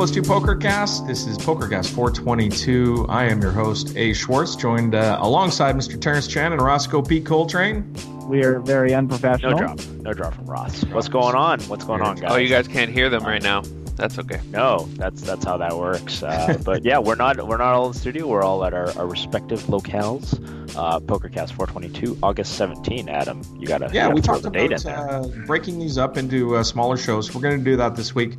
2+2 Pokercast. This is Pokercast 422. I am your host, A. Schwartz, joined alongside Mr. Terrence Chan and Roscoe P. Coltrane. We are very unprofessional. No drop from Ross. What's going on? What's going on, guys? Oh, you guys can't hear them right now. That's okay. No, that's how that works. But yeah, we're not all in the studio. We're all at our respective locales. Pokercast 422, August 17. Adam, you gotta we throw talked the date about in there. breaking these up into smaller shows. We're going to do that this week.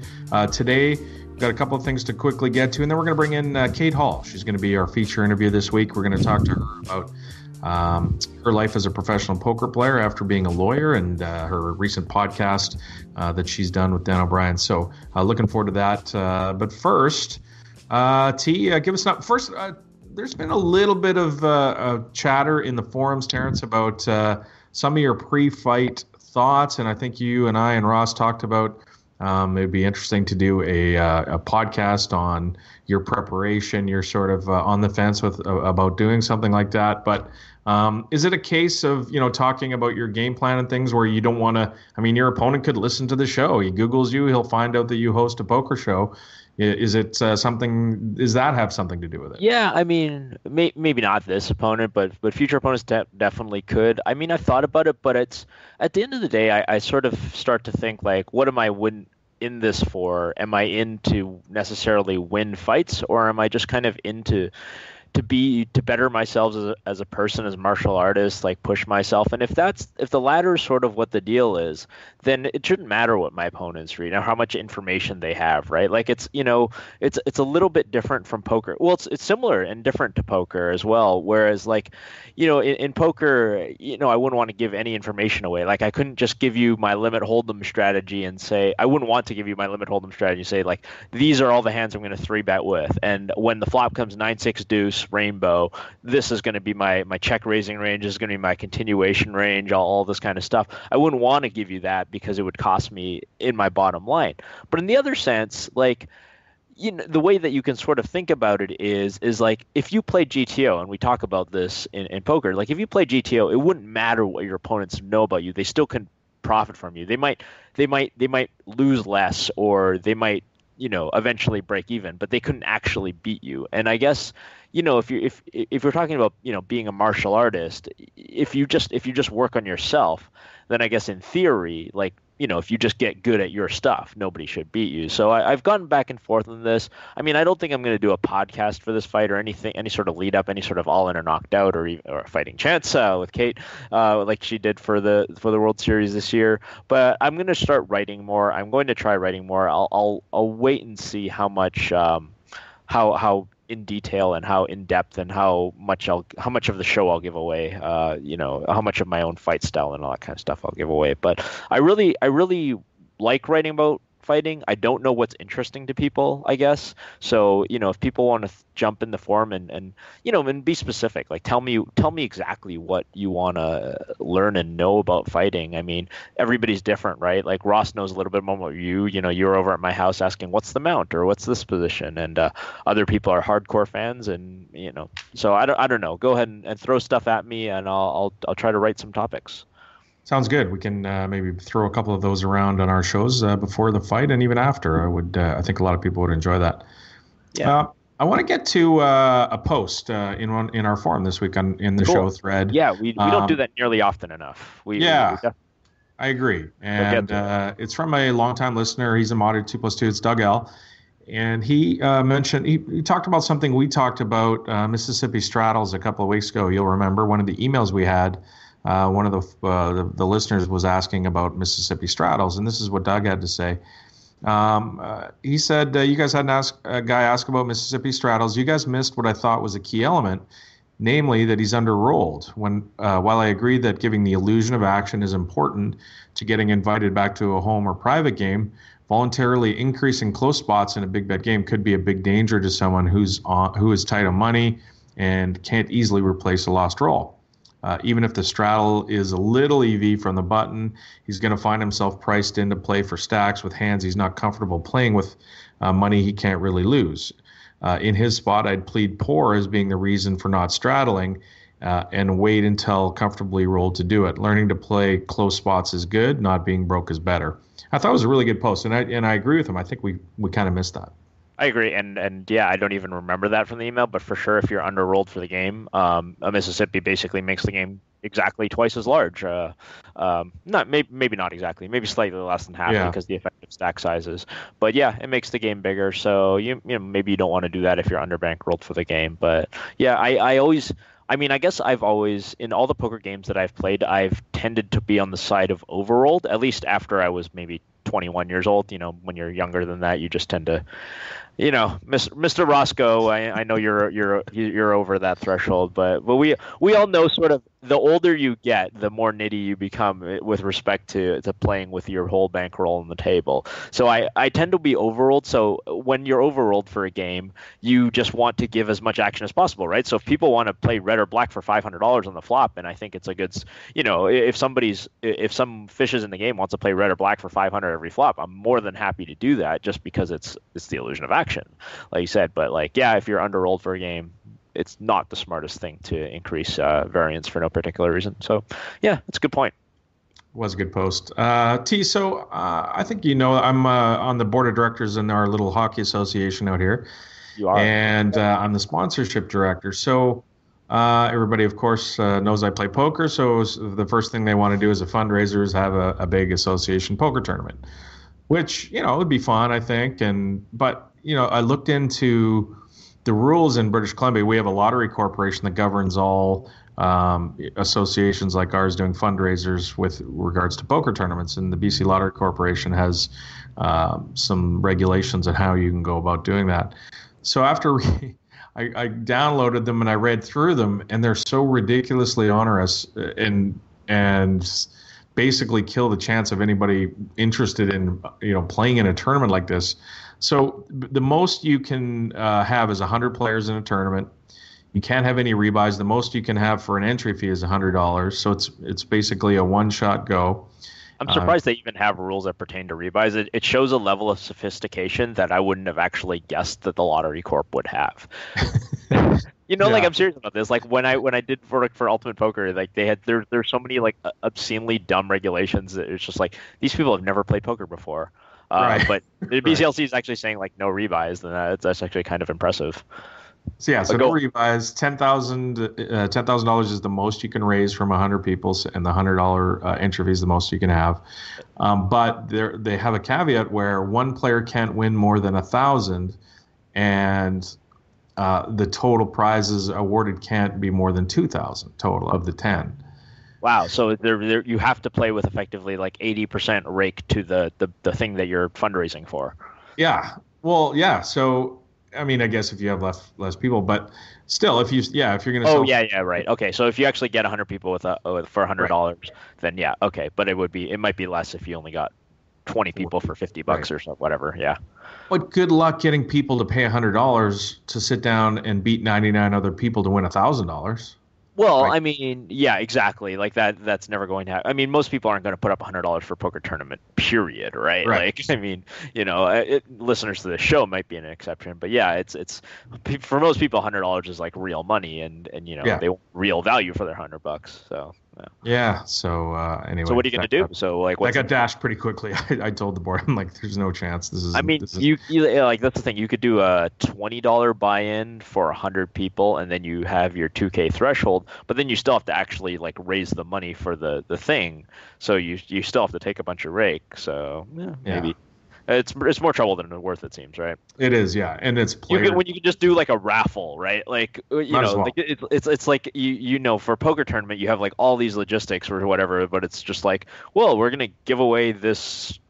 Today, we've got a couple of things to quickly get to, and then we're going to bring in Cate Hall. She's going to be our feature interview this week. We're going to talk to her about her life as a professional poker player after being a lawyer, and her recent podcast that she's done with Dan O'Brien. So looking forward to that. But first, T, give us up. First, there's been a little bit of chatter in the forums, Terrence, about some of your pre-fight thoughts, and I think you and I and Ross talked about it'd be interesting to do a podcast on your preparation. You're sort of on the fence about doing something like that, but is it a case of talking about your game plan and things where you don't want to? I mean, your opponent could listen to the show. He Googles you, he'll find out that you host a poker show. Is it something? Does that have something to do with it? Yeah, I mean, maybe not this opponent, but future opponents definitely could. I mean, I've thought about it, but it's at the end of the day, I sort of start to think like, what am I in this for? Am I in to necessarily win fights, or am I just kind of into to better myself as a person, as a martial artist, like push myself? And if the latter is sort of what the deal is, then it shouldn't matter what my opponents read or how much information they have, right? Like it's a little bit different from poker. Well, it's similar and different to poker as well. Whereas like, in poker, I wouldn't want to give any information away. Like I couldn't just give you my limit hold'em strategy and say, I wouldn't want to give you my limit hold'em strategy and say like, these are all the hands I'm going to 3-bet with. And when the flop comes 9-6 deuce, rainbow, this is going to be my check raising range, this is going to be my continuation range, all this kind of stuff. I wouldn't want to give you that because it would cost me in my bottom line. But in the other sense, like, the way that you can sort of think about it is like if you play GTO, and we talk about this in poker, like if you play GTO, it wouldn't matter what your opponents know about you. They still can profit from you. They might lose less, or they might eventually break even, but they couldn't actually beat you. And I guess if you're talking about being a martial artist, if you just work on yourself, then I guess in theory, like if you just get good at your stuff, nobody should beat you. So I've gone back and forth on this. I mean, I don't think I'm going to do a podcast for this fight or anything, any sort of lead up, any sort of all in or knocked out or a fighting chance with Cate, like she did for the World Series this year. But I'm going to start writing more. I'm going to try writing more. I'll wait and see how much how in detail and how in depth and how much of the show I'll give away, how much of my own fight style and all that kind of stuff I'll give away. But I really like writing about fighting. I don't know what's interesting to people, I guess. So, if people want to jump in the forum and be specific, like tell me exactly what you want to learn and know about fighting. I mean, everybody's different, right? Like Ross knows a little bit more about you. You're over at my house asking what's the mount or what's this position, and other people are hardcore fans, and so I don't know. Go ahead and throw stuff at me, and I'll try to write some topics. Sounds good. We can maybe throw a couple of those around on our shows before the fight and even after. I think a lot of people would enjoy that. Yeah. I want to get to a post in our forum this week in the show thread. Yeah, we don't do that nearly often enough. I agree. And it's from a longtime listener. He's a mod at 2+2. It's Doug L. And he mentioned, he talked about something we talked about, Mississippi straddles a couple of weeks ago. You'll remember one of the emails we had. One of the listeners was asking about Mississippi straddles, and this is what Doug had to say. He said, you guys had a guy ask about Mississippi straddles. You guys missed what I thought was a key element, namely that he's underrolled. While I agree that giving the illusion of action is important to getting invited back to a home or private game, voluntarily increasing close spots in a big bet game could be a big danger to someone who is tight on money and can't easily replace a lost roll. Even if the straddle is a little EV from the button, he's going to find himself priced into play for stacks with hands he's not comfortable playing with, money he can't really lose. In his spot, I'd plead poor as being the reason for not straddling and wait until comfortably rolled to do it. Learning to play close spots is good. Not being broke is better. I thought it was a really good post, and I agree with him. I think we kind of missed that. I agree, and yeah, I don't even remember that from the email, but for sure, if you're underrolled for the game, a Mississippi basically makes the game exactly twice as large. Not maybe not exactly, maybe slightly less than half because the effective stack sizes. But yeah, it makes the game bigger. So you know maybe you don't want to do that if you're under bankrolled for the game. But yeah, I guess I've always, in all the poker games that I've played, I've tended to be on the side of overrolled, at least after I was maybe 21 years old. You know, when you're younger than that, you just tend to, you know, Mr. Roscoe, I know you're over that threshold, but we all know sort of the older you get, the more nitty you become with respect to playing with your whole bankroll on the table. So I tend to be overrolled. So when you're overrolled for a game, you just want to give as much action as possible, right? So if people want to play red or black for $500 on the flop, and I think it's a good, you know, if some fishes in the game wants to play red or black for 500 every flop, I'm more than happy to do that just because it's the illusion of action, like you said. But like, yeah, if you're underrolled for a game, it's not the smartest thing to increase variance for no particular reason. So, yeah, that's a good point. Was a good post. T, so I think you know I'm on the board of directors in our little hockey association out here. You are. And I'm the sponsorship director. So everybody, of course, knows I play poker. So the first thing they want to do as a fundraiser is have a big association poker tournament, which, you know, would be fun, I think. But, you know, I looked into the rules in British Columbia. We have a lottery corporation that governs all associations like ours doing fundraisers with regards to poker tournaments. And the BC Lottery Corporation has some regulations on how you can go about doing that. So after I downloaded them and I read through them, and they're so ridiculously onerous and basically kill the chance of anybody interested in, you know, playing in a tournament like this. So the most you can have is 100 players in a tournament. You can't have any rebuys. The most you can have for an entry fee is $100. So it's basically a one-shot go. I'm surprised they even have rules that pertain to rebuys. It shows a level of sophistication that I wouldn't have actually guessed that the Lottery Corp would have. You know, like, I'm serious about this. Like when I did work for Ultimate Poker, like there's so many like obscenely dumb regulations that it's just like these people have never played poker before. Right. But the BCLC is actually saying like no rebuys, then that's actually kind of impressive. So yeah, so no rebuys. $10,000 is the most you can raise from 100 people, and the $100 entry fee is the most you can have. But they have a caveat where one player can't win more than 1,000, and the total prizes awarded can't be more than 2,000 total of the 10. Wow, so you have to play with effectively like 80% rake to the thing that you're fundraising for. Yeah, well, yeah. So I mean, I guess if you have less people, but still, if you're gonna. Oh yeah, right. Okay, so if you actually get 100 people for $100, then yeah, okay. But it might be less if you only got 20 people for $50 or so, whatever. Yeah. But good luck getting people to pay $100 to sit down and beat 99 other people to win $1,000. Well, right? I mean, yeah, exactly. Like that's never going to happen. I mean, most people aren't going to put up $100 for a poker tournament, period, right? Like, I mean, you know, listeners to the show might be an exception, but yeah, it's for most people, $100 is like real money, and you know, they want real value for their $100. So. Yeah. So anyway. So what are you going to do? So like, I got dashed pretty quickly. I told the board, I'm like, there's no chance. This is. I mean, you like that's the thing. You could do a $20 buy-in for 100 people, and then you have your 2K threshold. But then you still have to actually like raise the money for the thing. So you still have to take a bunch of rake. So maybe. It's more trouble than it's worth, it seems, right? It is, yeah, and it's when you can just do like a raffle, right? Like like it's like you know, for a poker tournament you have like all these logistics or whatever, but it's just like, well, we're gonna give away this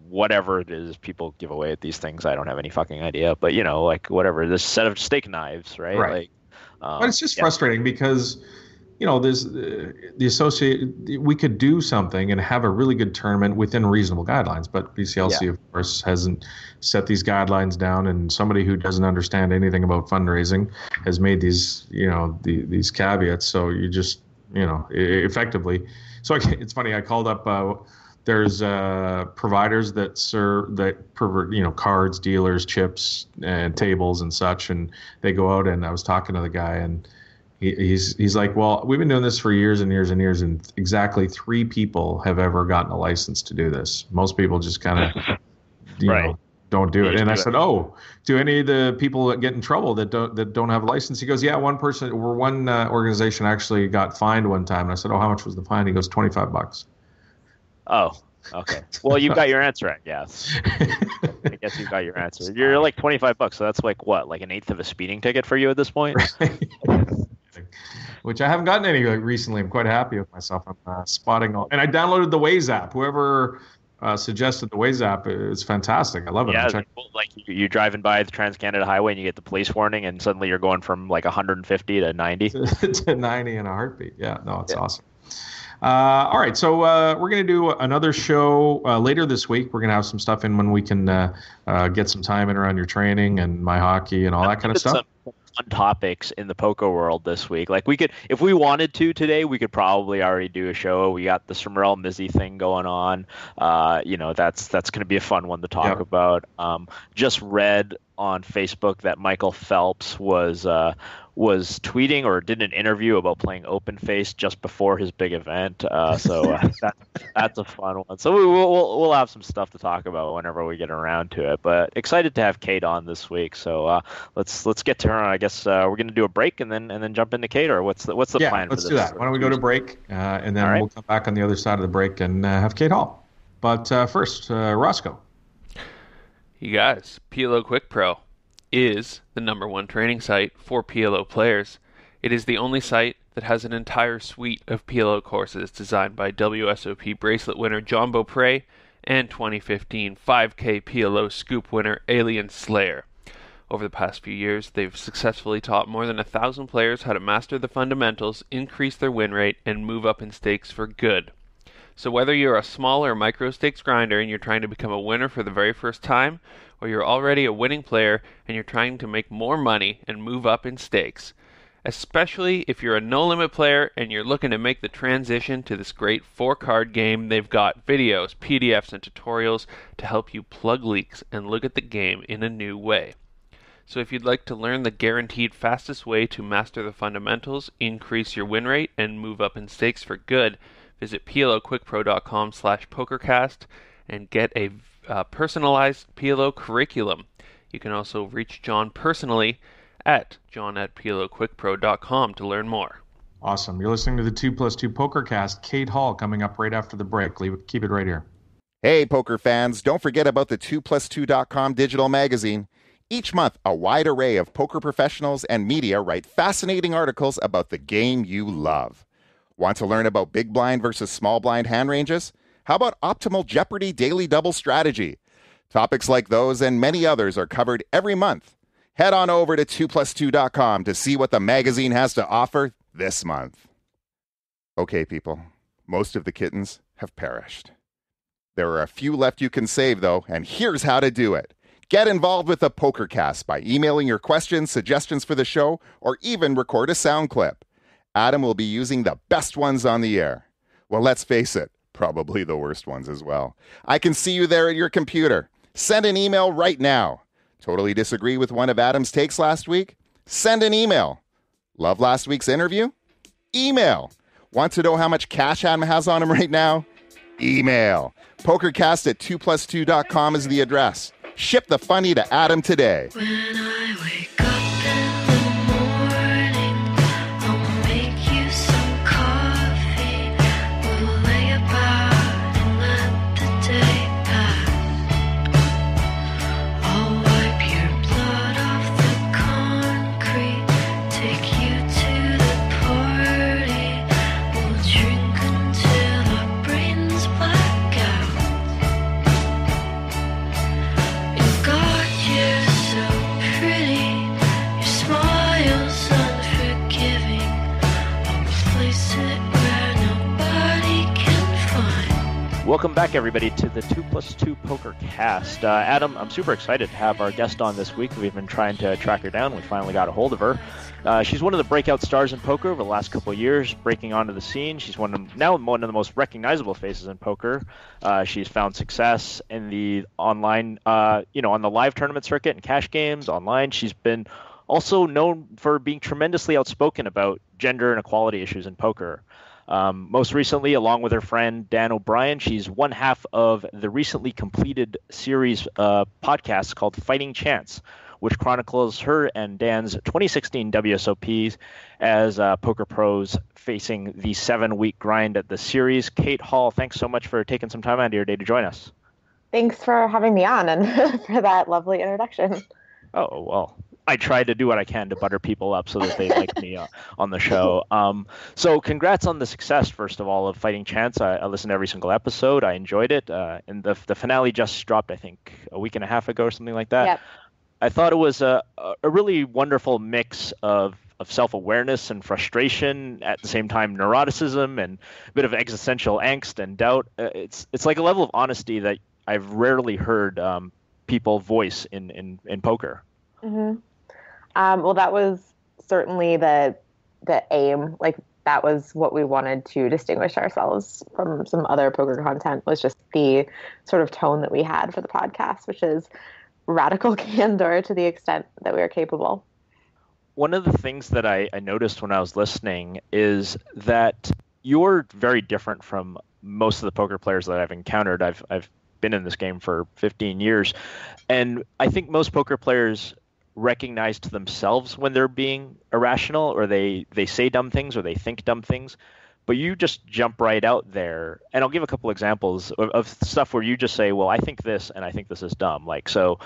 whatever it is people give away at these things. I don't have any fucking idea, but you know, like whatever, this set of steak knives, right? Like, but it's just frustrating because. You know, we could do something and have a really good tournament within reasonable guidelines, but BCLC, of course, hasn't set these guidelines down, and somebody who doesn't understand anything about fundraising has made these, you know, these caveats. So you just, you know, effectively. So it's funny. I called up. There's providers that pervert, you know, cards, dealers, chips, and tables and such, and they go out. And I was talking to the guy, and he's like, well, we've been doing this for years and years and years, and exactly 3 people have ever gotten a license to do this. Most people just kind of, you know, don't do it. And I said, oh, do any of the people that get in trouble that don't have a license? He goes, yeah, one organization actually got fined one time. And I said, oh, how much was the fine? He goes, $25. Oh, okay. Well, you've got your answer, I guess. I guess you've got your answer. You're like $25, so that's like what, like an eighth of a speeding ticket for you at this point? Which I haven't gotten any recently. I'm quite happy with myself. I'm spotting all. And I downloaded the Waze app. Whoever suggested the Waze app is fantastic. I love it. Yeah, like you're driving by the Trans-Canada Highway and you get the police warning, and suddenly you're going from like 150 to 90. to 90 in a heartbeat. Yeah, no, it's awesome. All right, so we're going to do another show later this week. We're going to have some stuff in when we can get some time in around your training and my hockey and all that kind of stuff. Some fun topics in the poker world this week. Like we could, if we wanted to today, we could probably already do a show. We got the Summerell Mizzy thing going on. That's going to be a fun one to talk about. Just read on Facebook that Michael Phelps was tweeting or did an interview about playing open face just before his big event. So that's a fun one. So we'll have some stuff to talk about whenever we get around to it. But excited to have Cate on this week. So let's get to her. I guess we're going to do a break and then jump into Cate, or what's the plan? Let's do that. Why don't we go to break and then we'll come back on the other side of the break and have Cate Hall. But first, Roscoe. You guys, PLO Quick Pro is the #1 training site for PLO players. It is the only site that has an entire suite of PLO courses designed by WSOP bracelet winner John Beaupre and 2015 5K PLO scoop winner Alien Slayer. Over the past few years, they've successfully taught more than 1,000 players how to master the fundamentals, increase their win rate, and move up in stakes for good. So whether you're a small or micro stakes grinder and you're trying to become a winner for the very first time, or you're already a winning player and you're trying to make more money and move up in stakes, especially if you're a no-limit player and you're looking to make the transition to this great 4-card game, they've got videos, PDFs, and tutorials to help you plug leaks and look at the game in a new way. So if you'd like to learn the guaranteed fastest way to master the fundamentals, increase your win rate, and move up in stakes for good, visit PLOquickpro.com/pokercast and get a personalized PLO curriculum. You can also reach John personally at john@PLOquickpro.com to learn more. Awesome. You're listening to the 2+2 Pokercast. Cate Hall coming up right after the break. Keep it right here. Hey, poker fans. Don't forget about the 2plus2.com digital magazine. Each month, a wide array of poker professionals and media write fascinating articles about the game you love. Want to learn about big blind versus small blind hand ranges? How about optimal Jeopardy daily double strategy? Topics like those and many others are covered every month. Head on over to 2plus2.com to see what the magazine has to offer this month. Okay, people, most of the kittens have perished. There are a few left you can save, though, and here's how to do it. Get involved with the Pokercast by emailing your questions, suggestions for the show, or even record a sound clip. Adam will be using the best ones on the air. Well, let's face it, probably the worst ones as well. I can see you there at your computer. Send an email right now. Totally disagree with one of Adam's takes last week? Send an email. Love last week's interview? Email. Want to know how much cash Adam has on him right now? Email. Pokercast@2plus2.com is the address. Ship the funny to Adam today. When I wake up in the morning, I'll make you some coffee. We'll lay about and let the day pass. I'll wipe your blood off the concrete, take you to the party. We'll drink until our brains black out. God, you're so pretty. Your smile's unforgiving. I'll place it where nobody can find. Welcome back, everybody, to the 2+2 Pokercast. Adam, I'm super excited to have our guest on this week. We've been trying to track her down. We finally got a hold of her. She's one of the breakout stars in poker over the last couple of years, breaking onto the scene. She's now one of the most recognizable faces in poker. She's found success in the online, on the live tournament circuit and cash games online. She's been also known for being tremendously outspoken about gender and equality issues in poker. Most recently, along with her friend Dan O'Brien, she's one half of the recently completed series podcast called Fighting Chance, which chronicles her and Dan's 2016 WSOPs as poker pros facing the 7-week grind at the series. Cate Hall, thanks so much for taking some time out of your day to join us. Thanks for having me on and for that lovely introduction. Oh, well, I try to do what I can to butter people up so that they like me on the show. So congrats on the success, first of all, of Fighting Chance. I listened to every single episode. I enjoyed it. And the finale just dropped, I think, a week and a half ago or something like that. Yep. I thought it was a really wonderful mix of self-awareness and frustration, at the same time neuroticism and a bit of existential angst and doubt. It's like a level of honesty that I've rarely heard people voice in poker. Mm-hmm. Well, that was certainly the aim. Like, that was what we wanted to distinguish ourselves from some other poker content, was just the sort of tone that we had for the podcast, which is radical candor to the extent that we are capable. One of the things that I noticed when I was listening is that you're very different from most of the poker players that I've encountered. I've been in this game for 15 years, and I think most poker players recognize to themselves when they're being irrational, or they say dumb things, or they think dumb things. But you just jump right out there. And I'll give a couple examples of stuff where you just say, well, I think this, and I think this is dumb. Like, so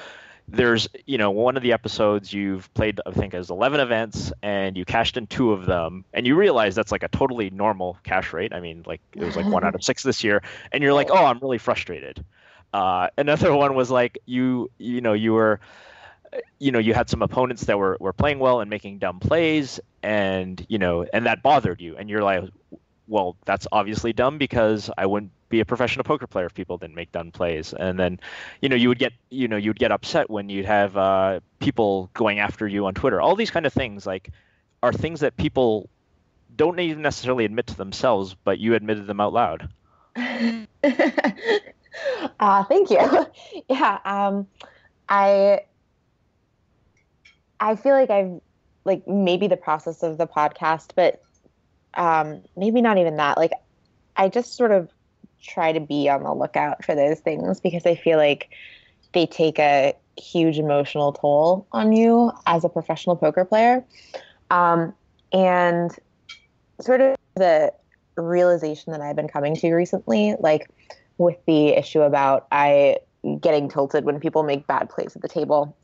there's, one of the episodes you've played, I think, as 11 events, and you cashed in 2 of them, and you realize that's like a totally normal cash rate. I mean, like, it was like 1 out of 6 this year, and you're like, oh, I'm really frustrated. Another one was like, you had some opponents that were playing well and making dumb plays, and that bothered you, and you're like, well, that's obviously dumb, because I wouldn't be a professional poker player if people didn't make dumb plays. And then, you would get upset when you'd have people going after you on Twitter. All these kind of things, like, are things that people don't even necessarily admit to themselves, but you admitted them out loud. Thank you. Yeah. I feel like I've, like, maybe the process of the podcast, but maybe not even that. Like, I just sort of try to be on the lookout for those things, because I feel like they take a huge emotional toll on you as a professional poker player. And sort of the realization that I've been coming to recently, like with the issue about getting tilted when people make bad plays at the table.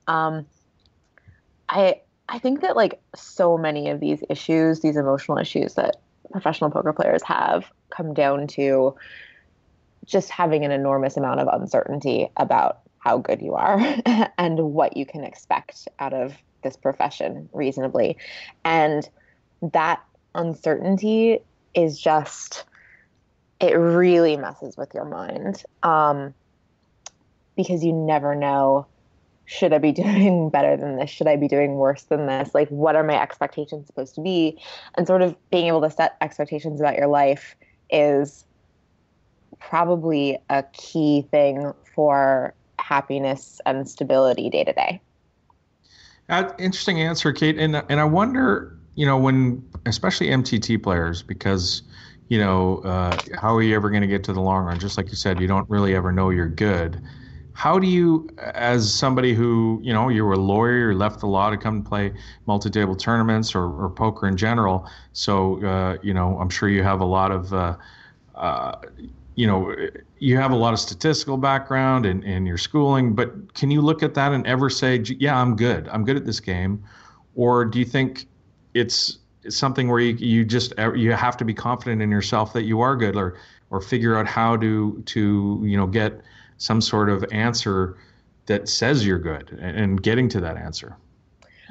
I think that, like, so many of these issues, these emotional issues that professional poker players have, come down to just having an enormous amount of uncertainty about how good you are and what you can expect out of this profession reasonably. And that uncertainty is just, it really messes with your mind, because you never know, should I be doing better than this? Should I be doing worse than this? Like, what are my expectations supposed to be? And sort of being able to set expectations about your life is probably a key thing for happiness and stability day to day. Interesting answer, Cate. And I wonder, when, especially MTT players, because, how are you ever going to get to the long run? Just like you said, you don't really ever know you're good. How do you, as somebody who, you were a lawyer, you left the law to come and play multi-table tournaments or poker in general. So, I'm sure you have a lot of, you have a lot of statistical background in your schooling, but can you look at that and ever say, yeah, I'm good at this game? Or do you think it's something where you have to be confident in yourself that you are good, or figure out how to get some sort of answer that says you're good, and getting to that answer?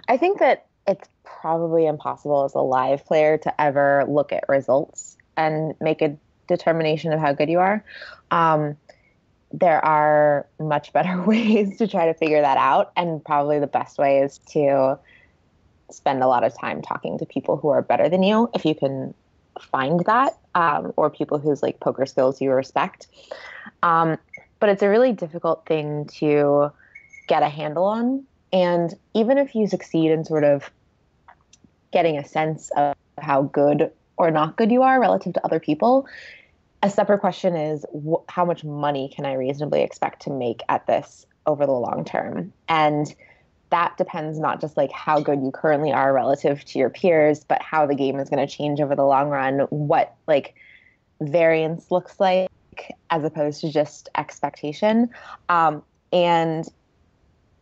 I think that it's probably impossible as a live player to ever look at results and make a determination of how good you are. There are much better ways to try to figure that out, and probably the best way is to spend a lot of time talking to people who are better than you, if you can find that, or people whose, like, poker skills you respect. But it's a really difficult thing to get a handle on. And even if you succeed in sort of getting a sense of how good or not good you are relative to other people. A separate question is how much money can I reasonably expect to make at this over the long term? And that depends not just like how good you currently are relative to your peers, but how the game is going to change over the long run, what like variance looks like as opposed to just expectation. And,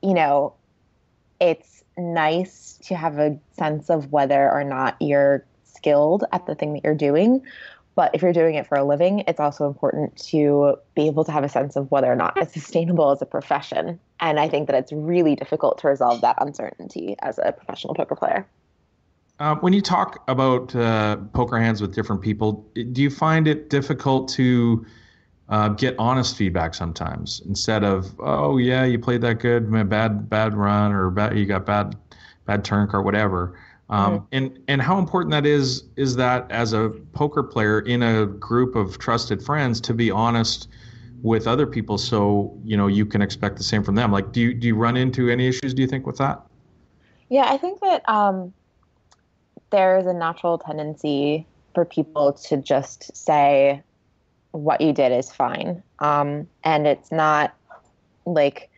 you know, it's nice to have a sense of whether or not you're skilled at the thing that you're doing. But if you're doing it for a living, it's also important to be able to have a sense of whether or not it's sustainable as a profession. And I think that it's really difficult to resolve that uncertainty as a professional poker player. When you talk about poker hands with different people, do you find it difficult to get honest feedback sometimes instead of, oh yeah, you played that good, bad run, or you got bad turn card, whatever. And how important that is that as a poker player in a group of trusted friends to be honest with other people, so you can expect the same from them. Like, do you run into any issues, do you think, with that? Yeah, I think that there is a natural tendency for people to just say what you did is fine, and it's not like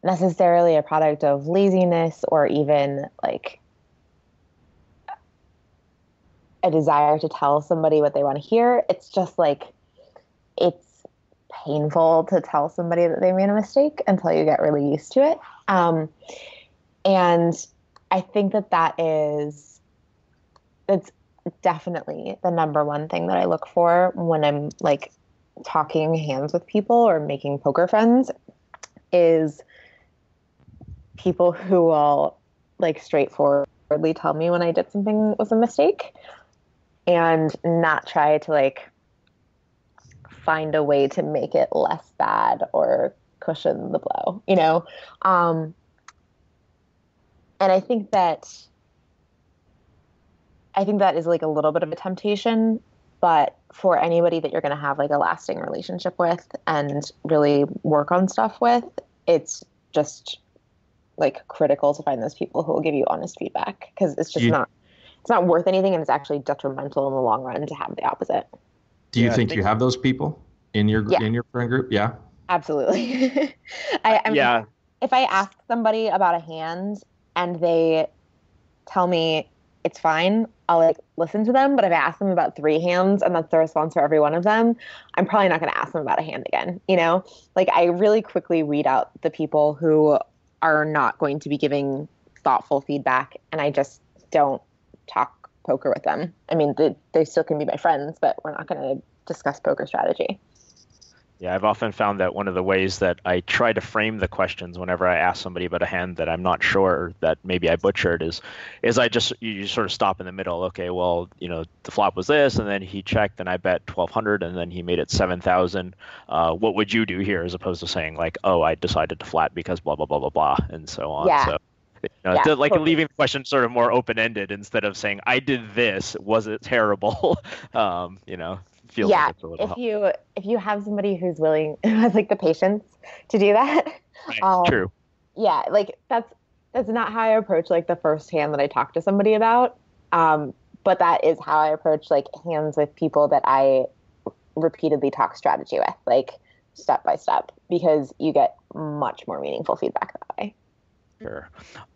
necessarily a product of laziness or even like a desire to tell somebody what they want to hear. It's just like it's painful to tell somebody that they made a mistake until you get really used to it. And I think that's definitely the number one thing that I look for when I'm like talking hands with people or making poker friends is people who will like straightforwardly tell me when I did something was a mistake and not try to like find a way to make it less bad or cushion the blow, and I think that is like a little bit of a temptation, but for anybody that you're going to have like a lasting relationship with and really work on stuff with, it's just like critical to find those people who will give you honest feedback, because it's just it's not worth anything, and it's actually detrimental in the long run to have the opposite. Do you think you have those people in your friend group? Yeah, absolutely. If I ask somebody about a hand and they tell me it's fine, I'll like listen to them. But if I ask them about 3 hands and that's the response for every one of them, I'm probably not going to ask them about a hand again. Like I really quickly weed out the people who are not going to be giving thoughtful feedback, and I just don't talk poker with them. I mean, they still can be my friends, but we're not going to discuss poker strategy. Yeah, I've often found that one of the ways that I try to frame the questions whenever I ask somebody about a hand that I'm not sure that maybe I butchered is you sort of stop in the middle. Okay, well, the flop was this, and then he checked, and I bet 1,200, and then he made it 7,000. What would you do here, as opposed to saying like, oh, I decided to flat because blah blah blah blah blah, and so on. Yeah. So, like totally. Leaving the question sort of more open ended instead of saying I did this, was it terrible? Feels like it's a little if you have somebody who's willing, who has like the patience to do that. Right. True. Yeah, like that's not how I approach like the first hand that I talk to somebody about. But that is how I approach like hands with people that I repeatedly talk strategy with, like step by step, because you get much more meaningful feedback that way. Sure.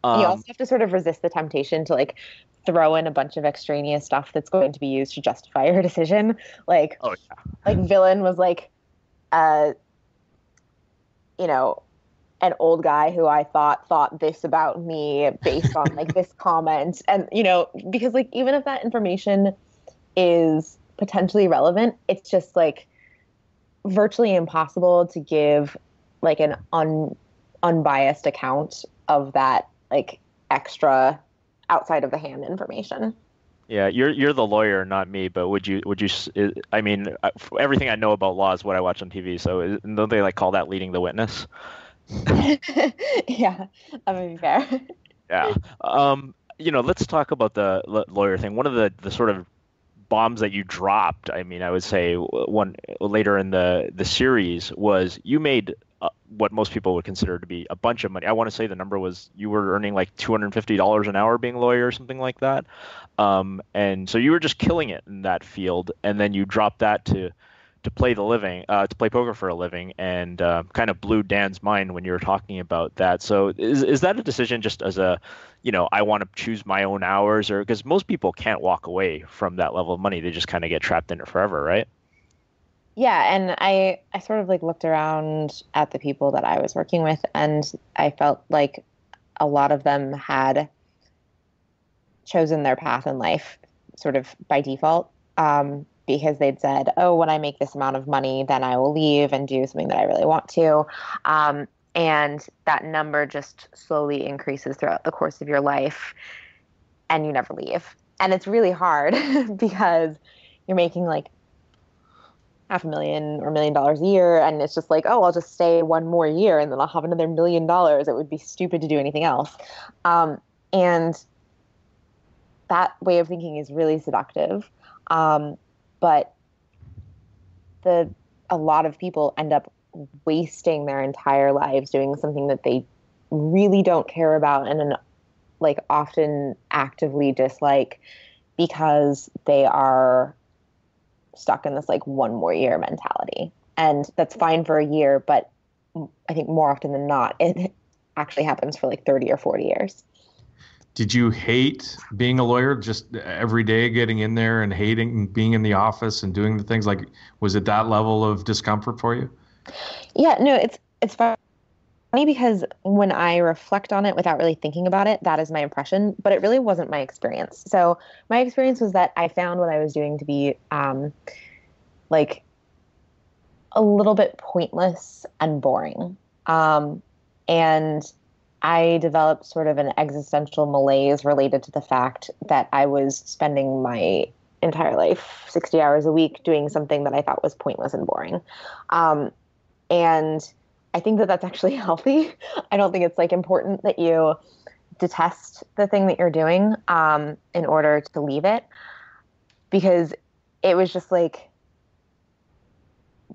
You also have to sort of resist the temptation to like throw in a bunch of extraneous stuff that's going to be used to justify your decision. Like, like Villain was like, an old guy who I thought this about me based on like this comment. And, because like, even if that information is potentially relevant, it's just like virtually impossible to give like an unbiased account of that like extra outside of the hand information. Yeah, you're the lawyer, not me. But would you? I mean, everything I know about law is what I watch on TV. So don't they like call that leading the witness? Yeah, that would be fair. Yeah. Let's talk about the lawyer thing. One of the sort of bombs that you dropped, I mean, I would say one later in the series was you made what most people would consider to be a bunch of money. I want to say the number was you were earning like $250 an hour being a lawyer or something like that. And so you were just killing it in that field, and then you dropped that to play to play poker for a living, and kind of blew Dan's mind when you were talking about that. So is that a decision just as a, I want to choose my own hours, or because most people can't walk away from that level of money, they just kind of get trapped in it forever, right? Yeah, and I sort of like looked around at the people that I was working with, and I felt like a lot of them had chosen their path in life sort of by default. Because they'd said, oh, when I make this amount of money, then I will leave and do something that I really want to. And that number just slowly increases throughout the course of your life, and you never leave. And it's really hard because you're making like $500,000 or $1 million a year, and it's just like, oh, I'll just stay one more year and then I'll have another $1 million. It would be stupid to do anything else. And that way of thinking is really seductive. But a lot of people end up wasting their entire lives doing something that they really don't care about and like often actively dislike because they are stuck in this like one more year mentality. And that's fine for a year, but I think more often than not, it actually happens for like 30 or 40 years. Did you hate being a lawyer, just every day getting in there and hating being in the office and doing the things? Like, was it that level of discomfort for you? Yeah, no, it's funny because when I reflect on it without really thinking about it, that is my impression, but it really wasn't my experience. So my experience was that I found what I was doing to be like a little bit pointless and boring. And I developed sort of an existential malaise related to the fact that I was spending my entire life, 60 hours a week, doing something that I thought was pointless and boring. And I think that that's actually healthy. I don't think it's like important that you detest the thing that you're doing in order to leave it, because it was just like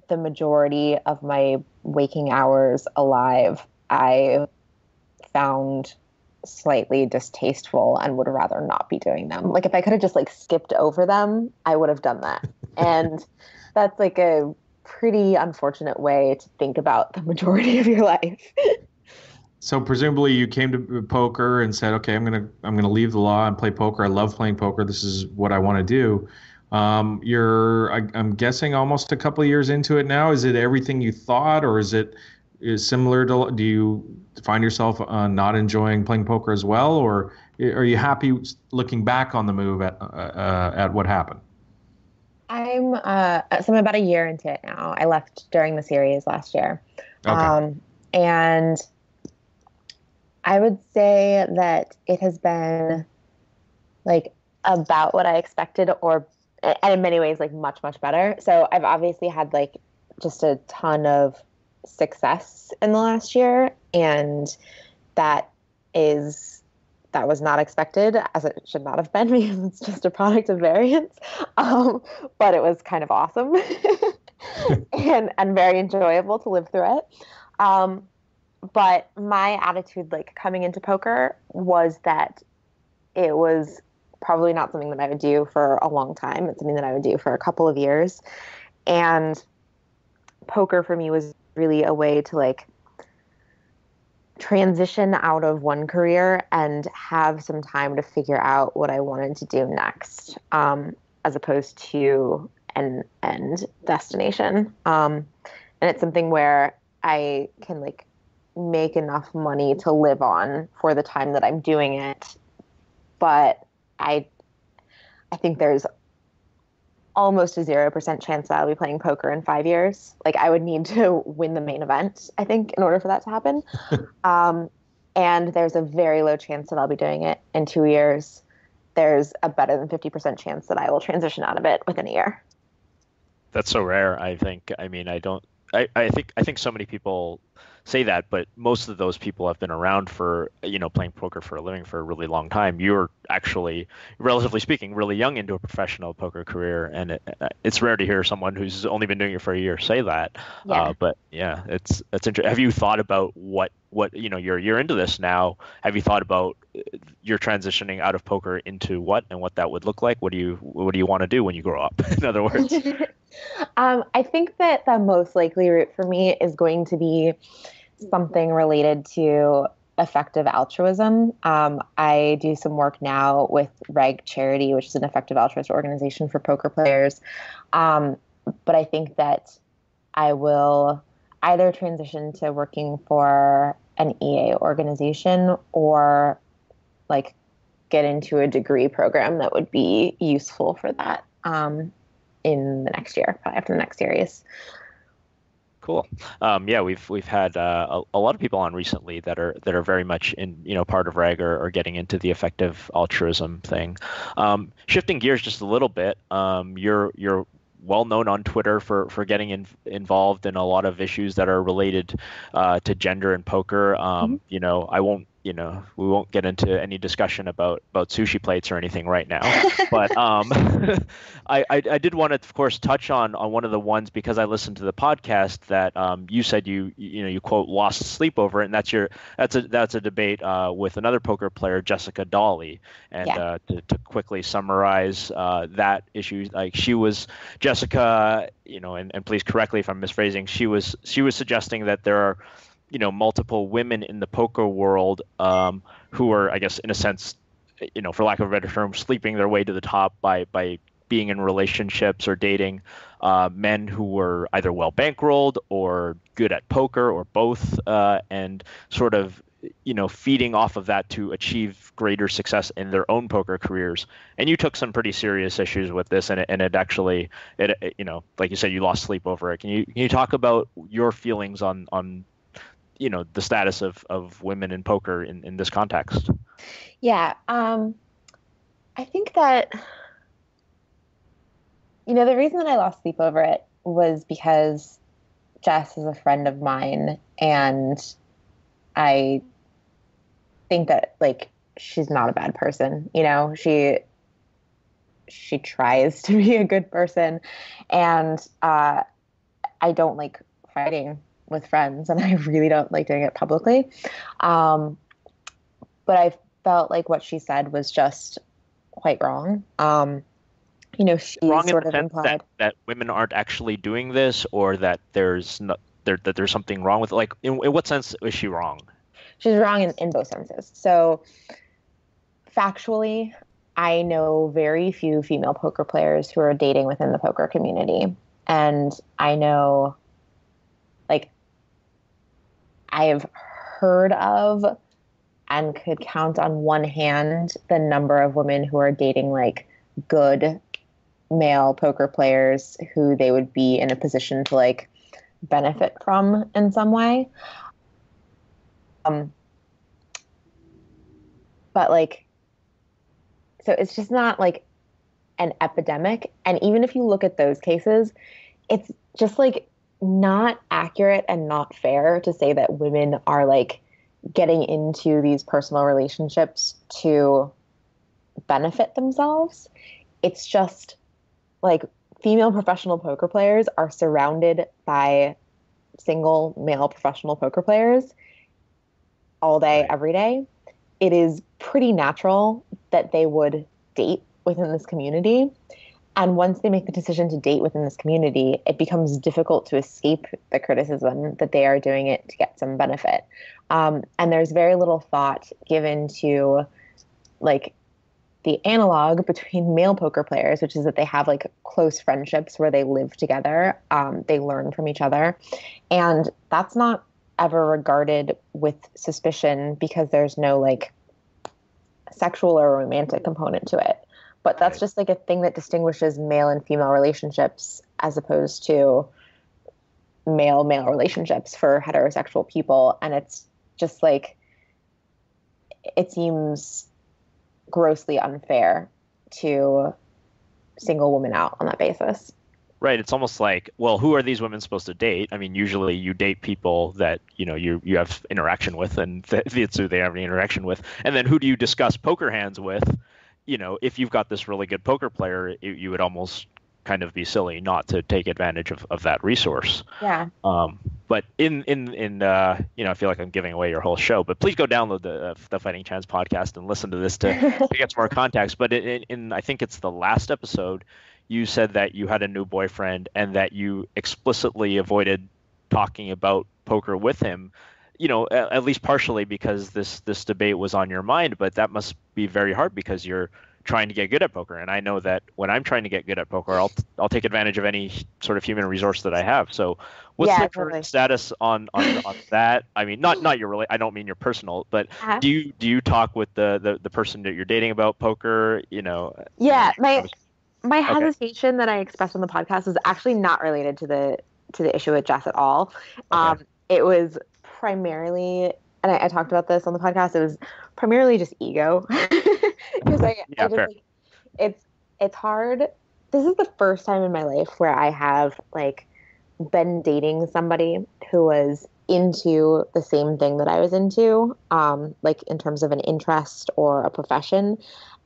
the majority of my waking hours alive, I found slightly distasteful and would rather not be doing them. Like if I could have just like skipped over them, I would have done that. And that's like a pretty unfortunate way to think about the majority of your life. So presumably you came to poker and said, okay, I'm gonna leave the law and play poker. I love playing poker. This is what I want to do. I'm guessing almost a couple of years into it now. Is it everything you thought, or is similar to, do you find yourself not enjoying playing poker as well, or are you happy looking back on the move at what happened? So I'm about a year into it now. I left during the series last year. Okay. And I would say that it has been like about what I expected, and in many ways like much, much better. So I've obviously had like just a ton of success in the last year, and that was not expected, as it should not have been, because it's just a product of variance. But it was kind of awesome and very enjoyable to live through it. But my attitude, like coming into poker, was that it was probably not something that I would do for a long time. It's something that I would do for a couple of years. And poker for me was really a way to like transition out of one career and have some time to figure out what I wanted to do next, as opposed to an end destination. And it's something where I can like make enough money to live on for the time that I'm doing it. But I think there's almost a 0% chance that I'll be playing poker in 5 years. Like I would need to win the main event, I think, in order for that to happen. And there's a very low chance that I'll be doing it in 2 years. There's a better than 50% chance that I will transition out of it within a year. That's so rare, I think. I mean, I think so many people say that, but most of those people have been around for, playing poker for a living for a really long time. You're actually, relatively speaking, really young into a professional poker career, and it's rare to hear someone who's only been doing it for a year say that. Yeah. But yeah, it's interesting. Have you thought about what you're into this now? Have you thought about you're transitioning out of poker into what, and what that would look like? What do you want to do when you grow up? In other words. I think that the most likely route for me is going to be something related to effective altruism. I do some work now with Reg Charity, which is an effective altruist organization for poker players. But I think that I will either transition to working for an EA organization or like get into a degree program that would be useful for that in the next year, probably after the next series. Cool. Yeah, we've had a lot of people on recently that are very much in part of REG or getting into the effective altruism thing. Shifting gears just a little bit, you're well known on Twitter for getting involved in a lot of issues that are related to gender and poker. We won't get into any discussion about sushi plates or anything right now. But I did want to, of course, touch on one of the ones, because I listened to the podcast that you said you quote lost sleep over it, and that's a debate with another poker player, Jessica Dolly. And to quickly summarize that issue, like Jessica, and please correct me if I'm misphrasing, she was suggesting that there are multiple women in the poker world who are, I guess, in a sense, for lack of a better term, sleeping their way to the top by being in relationships or dating men who were either well bankrolled or good at poker or both, and sort of feeding off of that to achieve greater success in their own poker careers. And you took some pretty serious issues with this, and it actually, like you said, you lost sleep over it. Can you talk about your feelings on the status of women in poker in this context? Yeah. I think that, the reason that I lost sleep over it was because Jess is a friend of mine, and I think that, she's not a bad person. She tries to be a good person, and I don't like fighting with friends, and I really don't like doing it publicly. But I felt like what she said was just quite wrong. She wrong sort in the of sense implied that women aren't actually doing this, or that there's something wrong with it. Like, in what sense is she wrong? She's wrong in both senses. So factually, I know very few female poker players who are dating within the poker community. And I know, I have heard of and could count on one hand the number of women who are dating good male poker players who they would be in a position to benefit from in some way. But so it's just not an epidemic. And even if you look at those cases, it's just not accurate and not fair to say that women are getting into these personal relationships to benefit themselves. It's just female professional poker players are surrounded by single male professional poker players all day, every day. It is pretty natural that they would date within this community. And once they make the decision to date within this community, it becomes difficult to escape the criticism that they are doing it to get some benefit. And there's very little thought given to the analog between male poker players, which is that they have close friendships where they live together. They learn from each other. And that's not ever regarded with suspicion because there's no sexual or romantic component to it. But that's just a thing that distinguishes male and female relationships as opposed to male-male relationships for heterosexual people. And it's just it seems grossly unfair to single women out on that basis. Right. It's almost like, well, who are these women supposed to date? I mean, usually you date people that, you have interaction with, and it's who they have any interaction with. And then who do you discuss poker hands with? If you've got this really good poker player, you would almost kind of be silly not to take advantage of that resource. Yeah. But I feel like I'm giving away your whole show, but please go download the Fighting Chance podcast and listen to this to get some more context. But I think it's the last episode, you said that you had a new boyfriend and that you explicitly avoided talking about poker with him, at least partially because this debate was on your mind, but that must be very hard because you're trying to get good at poker. And I know that when I'm trying to get good at poker, I'll take advantage of any sort of human resource that I have. So what's the current status on that? I mean, not your I don't mean your personal, but do you talk with the person that you're dating about poker? Yeah, my hesitation that I expressed on the podcast was actually not related to the issue with Jess at all. Okay. It was primarily, and I talked about this on the podcast, it was primarily just ego. Because it's hard. This is the first time in my life where I have been dating somebody who was into the same thing that I was into, in terms of an interest or a profession,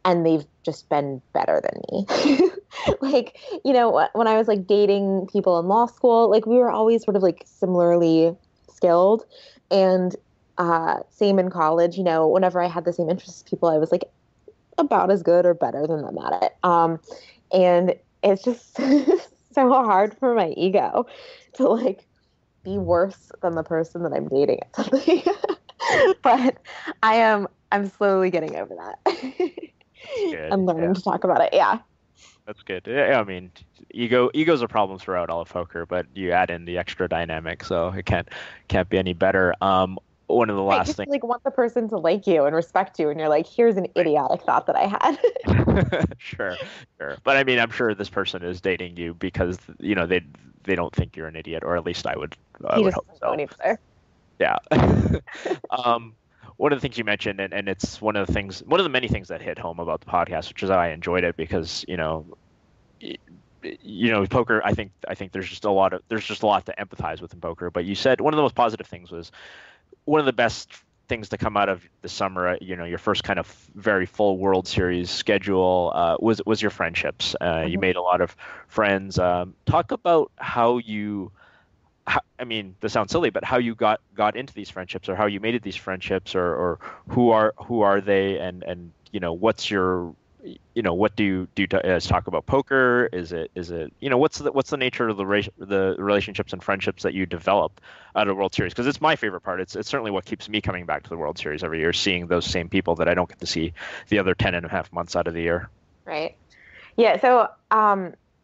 and they've just been better than me. When I was dating people in law school, we were always sort of similarly skilled, and same in college. Whenever I had the same interests as people, I was about as good or better than them at it. And it's just so hard for my ego to be worse than the person that I'm dating at something. But I'm slowly getting over that. I'm learning to talk about it. Yeah. That's good. Yeah, I mean, ego's a problem throughout all of poker, but you add in the extra dynamic, so it can't be any better. One of the last things, want the person to like you and respect you, and you're here's an idiotic thought that I had. Sure. But I mean, I'm sure this person is dating you because they don't think you're an idiot, or at least I would hope so. Yeah. One of the things you mentioned, and it's one of the many things that hit home about the podcast, which is how I enjoyed it, because poker. I think there's just a lot to empathize with in poker. But you said one of the most positive things was one of the best things to come out of the summer. Your first kind of very full World Series schedule was your friendships. You made a lot of friends. Talk about how you. I mean, this sounds silly, but how you got into these friendships, or how you made it these friendships, or who are they, and what's your, what do you do to talk about poker? Is it what's the nature of the relationships and friendships that you developed out of the World Series? Because it's my favorite part. It's certainly what keeps me coming back to the World Series every year, seeing those same people that I don't get to see the other 10.5 months out of the year. Right. Yeah. So,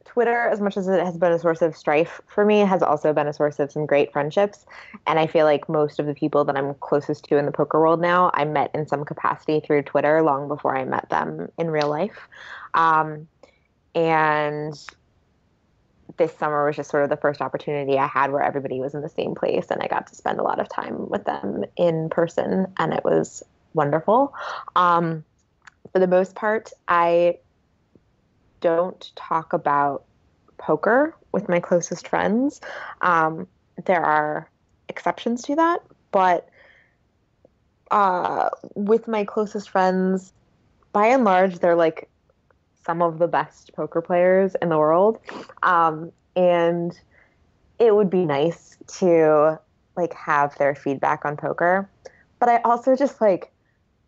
Twitter, as much as it has been a source of strife for me, has also been a source of some great friendships. And I feel like most of the people that I'm closest to in the poker world now, I met in some capacity through Twitter long before I met them in real life. And this summer was just sort of the first opportunity I had where everybody was in the same place, and I got to spend a lot of time with them in person, and it was wonderful. For the most part, I don't talk about poker with my closest friends. There are exceptions to that, but with my closest friends, by and large, they're some of the best poker players in the world. And it would be nice to have their feedback on poker, but I also just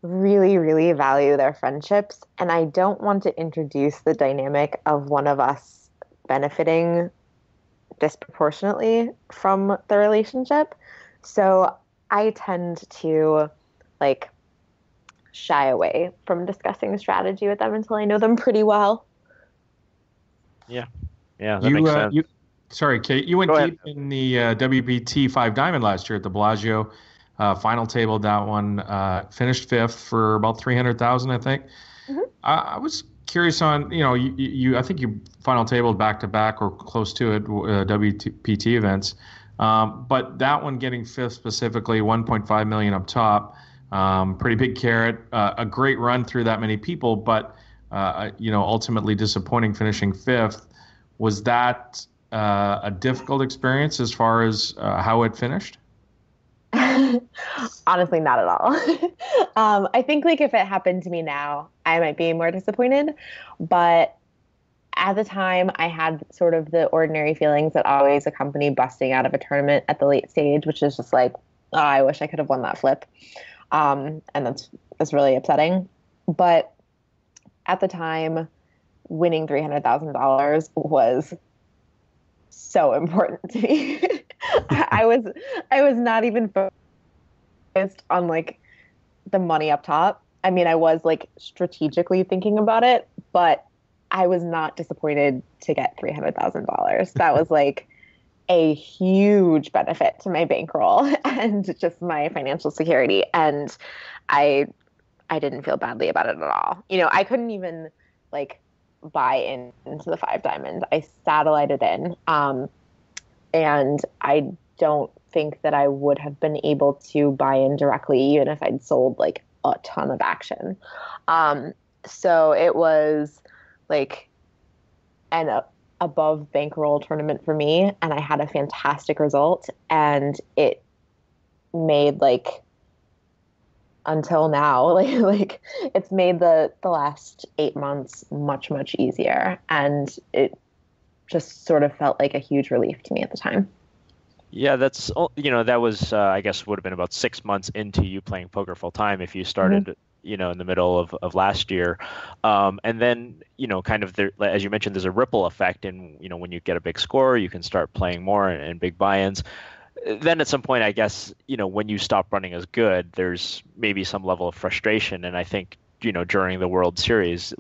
really, really value their friendships, and I don't want to introduce the dynamic of one of us benefiting disproportionately from the relationship. So I tend to shy away from discussing strategy with them until I know them pretty well. Yeah, that makes sense. Sorry, Kate, you went deep in the WPT 5 Diamond last year at the Bellagio. Final tabled that one, finished fifth for about 300,000, I think. Mm-hmm. I was curious on, you I think you final tabled back to back or close to it, WPT events. But that one getting fifth specifically, 1.5 million up top, pretty big carrot, a great run through that many people, but ultimately disappointing finishing fifth. Was that a difficult experience as far as how it finished? Honestly, not at all. I think like if it happened to me now, I might be more disappointed. But at the time, I had sort of the ordinary feelings that always accompany busting out of a tournament at the late stage, which is just like, oh, I wish I could have won that flip. And that's really upsetting. But at the time, winning $300,000 was so important to me. I was not even focused on like the money up top. I mean, I was like strategically thinking about it, but I was not disappointed to get $300,000. That was like a huge benefit to my bankroll and just my financial security. And I didn't feel badly about it at all. You know, I couldn't even like buy into the Five Diamond. I satellited in. And I don't think that I would have been able to buy in directly, even if I'd sold like a ton of action. So it was like an above bankroll tournament for me, and I had a fantastic result, and it made like until now like it's made the last 8 months much easier, and it just sort of felt like a huge relief to me at the time. Yeah, that's, that was, I guess, would have been about 6 months into you playing poker full time if you started, in the middle of last year. And then, kind of, there, as you mentioned, there's a ripple effect. And, when you get a big score, you can start playing more and big buy-ins. Then at some point, I guess, when you stop running as good, there's maybe some level of frustration. And I think, during the World Series,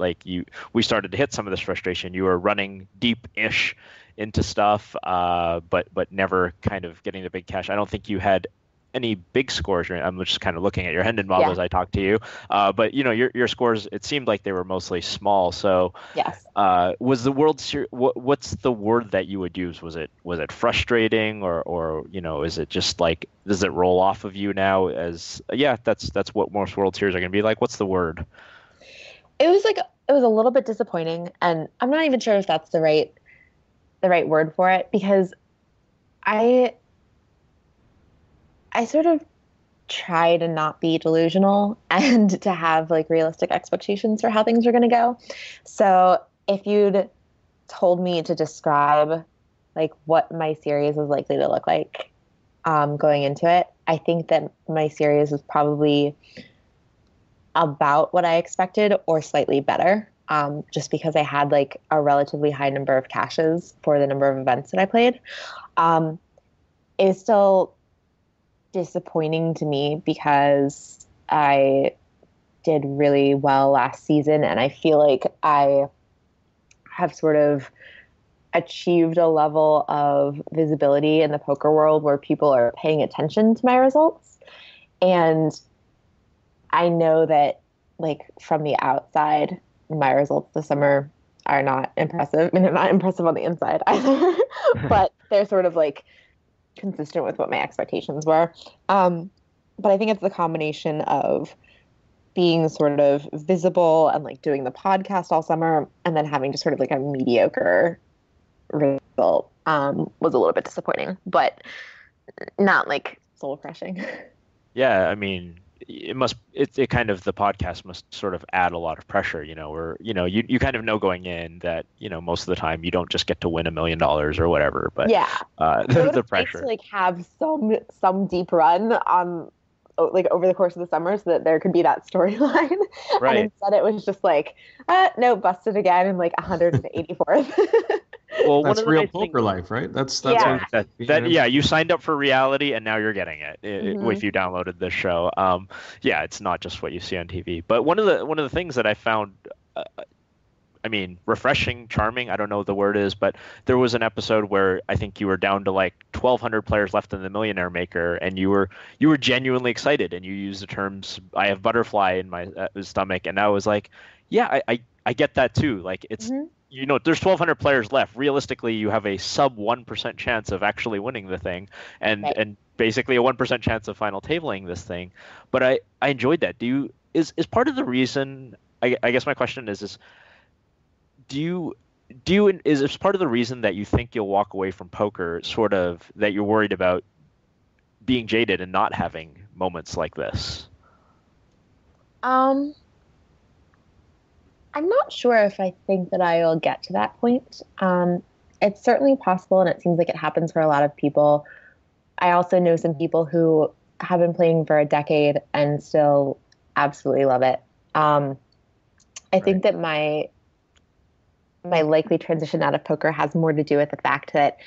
we started to hit some of this frustration. You were running deep-ish into stuff, but never kind of getting the big cash. I don't think you had any big scores. I'm just kind of looking at your Hendon model as I talk to you. But your scores, it seemed like they were mostly small. So yes. Was the World Series? What's the word that you would use? Was it frustrating, or is it just like, does it roll off of you now as that's what most World Series are going to be like? What's the word? It was a little bit disappointing, and I'm not even sure if that's the right word for it, because I sort of try to not be delusional and to have like realistic expectations for how things are going to go. So if you'd told me to describe like what my series was likely to look like going into it, I think that my series was probably about what I expected or slightly better. Just because I had like a relatively high number of caches for the number of events that I played. It was still disappointing to me because I did really well last season, and I feel like I have sort of achieved a level of visibility in the poker world where people are paying attention to my results. And I know that like from the outside, my results this summer are not impressive. I mean, they're not impressive on the inside either, but they're sort of like consistent with what my expectations were. But I think it's the combination of being sort of visible and like doing the podcast all summer and then having just sort of like a mediocre result was a little bit disappointing, but not like soul crushing. Yeah, I mean, it kind of, the podcast must sort of add a lot of pressure, where, you kind of know going in that, most of the time you don't just get to win $1 million or whatever, but the pressure. To like have some deep run on like over the course of the summer so that there could be that storyline. Right. And instead it was just like, no, busted again in like 184th. Well, that's real poker life, right? That's you signed up for reality and now you're getting it if you downloaded this show. It's not just what you see on TV. But one of the things that I found, refreshing, charming, I don't know what the word is, but there was an episode where I think you were down to like 1,200 players left in the Millionaire Maker, and you were genuinely excited, and you used the terms, "I have butterfly in my stomach," and I was like, I get that too. Like it's. There's 1,200 players left. Realistically, you have a sub 1% chance of actually winning the thing, and basically a 1% chance of final tabling this thing. But I enjoyed that. Is part of the reason? I guess my question is do is this part of the reason that you think you'll walk away from poker, sort of that you're worried about being jaded and not having moments like this? I'm not sure if I think that I will get to that point. It's certainly possible, and it seems like it happens for a lot of people. I also know some people who have been playing for a decade and still absolutely love it. I think that my likely transition out of poker has more to do with the fact that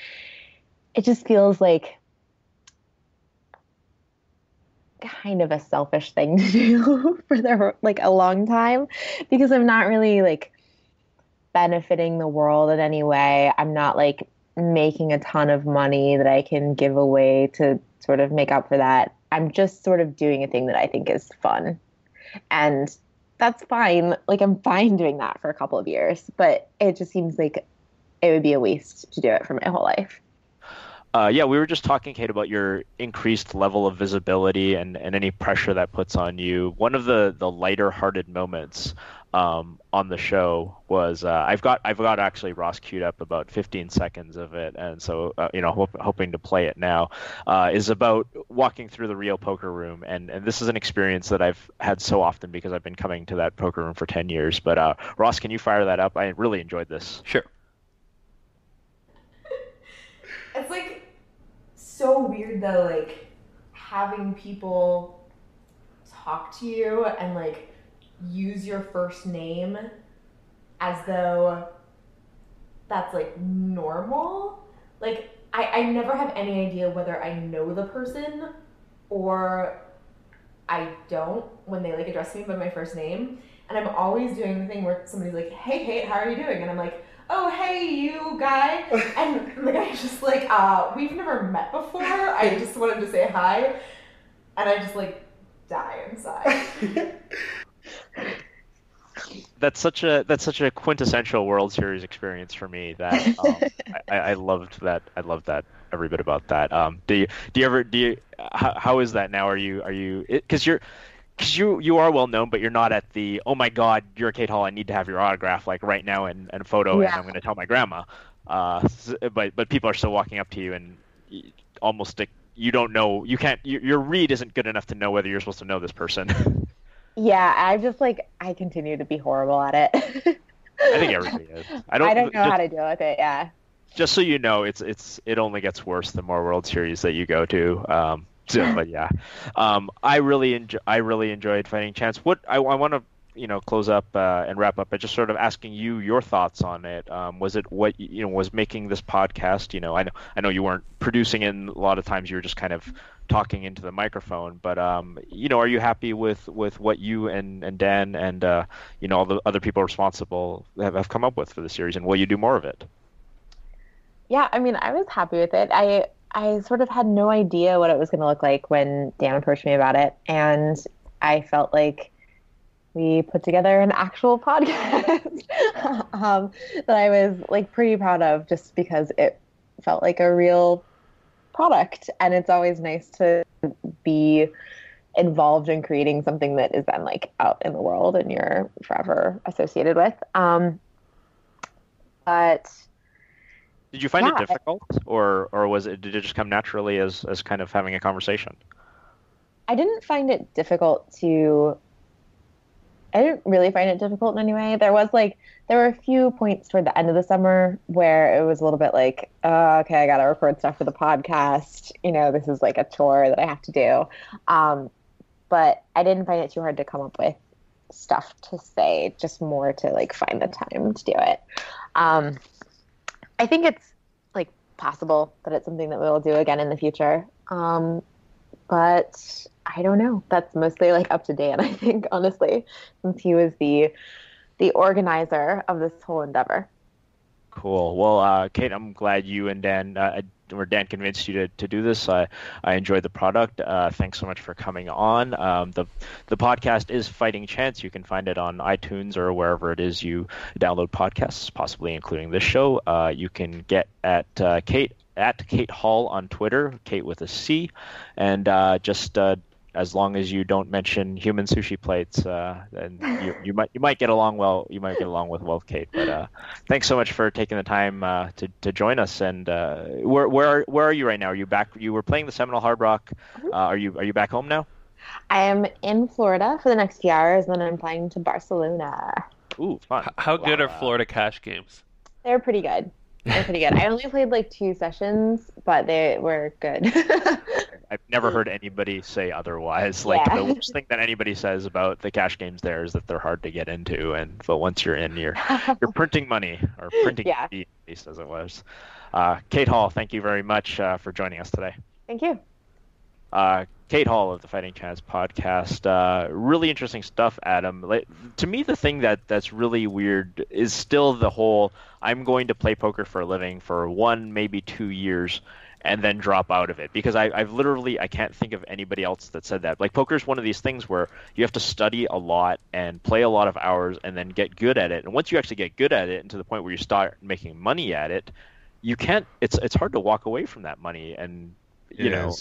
it just feels like kind of a selfish thing to do for like a long time, because I'm not really like benefiting the world in any way. I'm not like making a ton of money that I can give away to sort of make up for that. I'm just sort of doing a thing that I think is fun. And that's fine. Like, I'm fine doing that for a couple of years, but it just seems like it would be a waste to do it for my whole life. Yeah, we were just talking, Cate, about your increased level of visibility and any pressure that puts on you. One of the lighter-hearted moments on the show was I've got actually Ross queued up about 15 seconds of it, and so hoping to play it now. Is about walking through the Rio poker room, and this is an experience that I've had so often because I've been coming to that poker room for 10 years. But Ross, can you fire that up? I really enjoyed this. Sure. It's like so weird though, like having people talk to you and like use your first name as though that's like normal. Like I never have any idea whether I know the person or I don't when they like address me by my first name. And I'm always doing the thing where somebody's like, "Hey Kate, how are you doing?" And I'm like, "Oh, hey, you guy." And the guy's just like, we've never met before. I just wanted to say hi. And I just like die inside. That's such a quintessential World Series experience for me that I loved that. I loved that every bit about that. Do you how is that now? Are you because you are well known, but you're not at the, "Oh my God, you're Cate Hall, I need to have your autograph like right now and a photo, Yeah. and I'm going to tell my grandma." But people are still walking up to you and almost you don't know, you can't, your read isn't good enough to know whether you're supposed to know this person. Yeah, I just like, I continue to be horrible at it. I think everybody is. I don't know how to deal with it. Yeah. Just so you know, it only gets worse the more World Series that you go to. But yeah, I really enjoyed Fighting Chance. What I want to close up and wrap up by just sort of asking you your thoughts on it. Was it what was making this podcast? I know you weren't producing it, and a lot of times you were just kind of talking into the microphone. But are you happy with what you and Dan and all the other people responsible have come up with for the series, and will you do more of it? Yeah, I mean, I was happy with it. I sort of had no idea what it was going to look like when Dan approached me about it, and I felt like we put together an actual podcast that I was like pretty proud of, just because it felt like a real product, and it's always nice to be involved in creating something that is then like out in the world and you're forever associated with. But did you find it difficult, or did it just come naturally as kind of having a conversation? I didn't really find it difficult in any way. There were a few points toward the end of the summer where it was a little bit like, okay, I got to record stuff for the podcast. This is like a chore that I have to do. But I didn't find it too hard to come up with stuff to say, just more to like find the time to do it. I think it's like possible that it's something that we'll do again in the future. But I don't know. That's mostly like up to Dan, I think, honestly, since he was the organizer of this whole endeavor. Cool. Well, Cate, I'm glad you and Dan Dan convinced you to do this. I enjoyed the product. Thanks so much for coming on. The podcast is Fighting Chance. You can find it on iTunes or wherever it is you download podcasts, possibly including this show. You can get at Cate Hall on Twitter, Cate with a C, and just as long as you don't mention human sushi plates, then you might get along well. You might get along with Cate. But thanks so much for taking the time to join us. And where are you right now? Are you back? You were playing the Seminole Hard Rock. Are you back home now? I am in Florida for the next few hours, and then I'm flying to Barcelona. Ooh, fun. How good are Florida cash games? They're pretty good. I only played like 2 sessions, but they were good. I've never heard anybody say otherwise. Like the worst thing that anybody says about the cash games there is that they're hard to get into, but once you're in, you're printing money or printing money, at least as it was. Cate Hall, thank you very much for joining us today. Thank you. Cate Hall of the Fighting Chance podcast. Really interesting stuff, Adam. To me, the thing that's really weird is still the whole I'm going to play poker for a living for 1, maybe 2 years and then drop out of it. Because I've literally, I can't think of anybody else that said that. Like, poker is one of these things where you have to study a lot and play a lot of hours and then get good at it. And once you actually get good at it and to the point where you start making money at it, you can't, it's hard to walk away from that money. And, you know,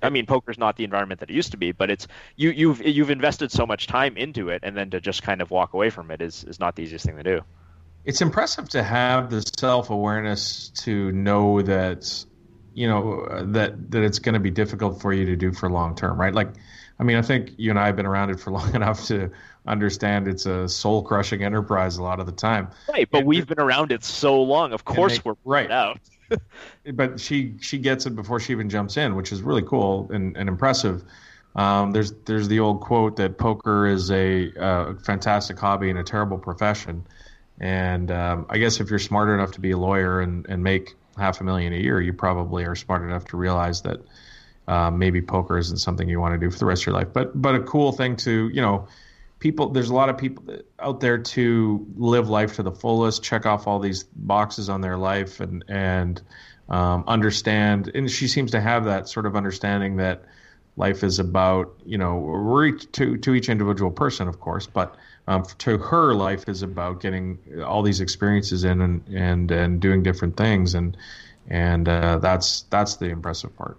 I mean, poker's not the environment that it used to be, but it's you've invested so much time into it, and then to just kind of walk away from it is not the easiest thing to do. It's impressive to have the self-awareness to know that, you know, that it's going to be difficult for you to do for long term, right? Like, I mean, I think you and I have been around it for long enough to understand it's a soul-crushing enterprise a lot of the time. Right, but we've been around it so long. Of course, we're right out. But she gets it before she even jumps in, which is really cool and impressive. There's the old quote that poker is a fantastic hobby and a terrible profession. And I guess if you're smart enough to be a lawyer and make $500,000 a year, you probably are smart enough to realize that maybe poker isn't something you want to do for the rest of your life. But a cool thing to, you know, there's a lot of people out there to live life to the fullest, check off all these boxes on their life and understand. And she seems to have that sort of understanding that life is about, you know, to each individual person, of course, but to her, life is about getting all these experiences in and doing different things. And that's the impressive part.